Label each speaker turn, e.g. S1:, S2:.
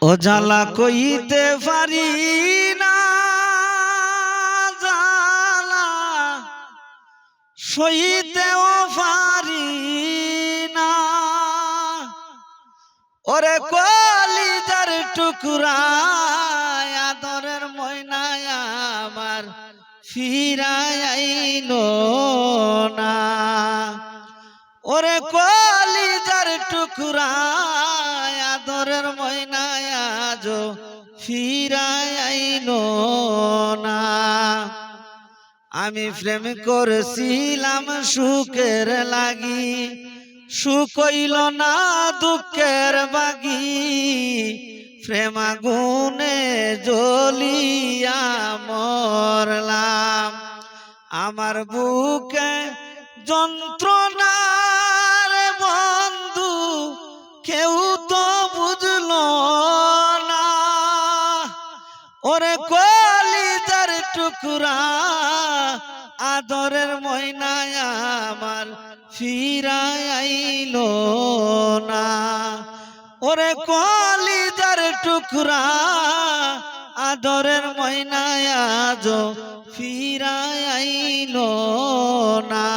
S1: ও জ্বালা কইতে পারি না, জ্বালা সইতেও পারি না। ওরে কলিজার টুকরা আদরের ময়নায় আমার ফিরায় আইলো না। ওরে কলিজার টুকরা আদরের ময়নায় আজো ফিরায় আইলো না। আমি প্রেম করেছিলাম সুখের লাগি, সুখ হইল না দুঃখের বাগি। প্রেম আগুনে জ্বলিয়া মরলাম, আমার বুকে যন্ত্রণার বন্ধু কেউ তো বুঝলো না। ওরে কলিজার টুকরা আদরের ময়নায় আমার ফিরায় আইলো না। ওরে কলিজার টুকরা আদরের ময়নায় আজো ফিরায় আইলো না।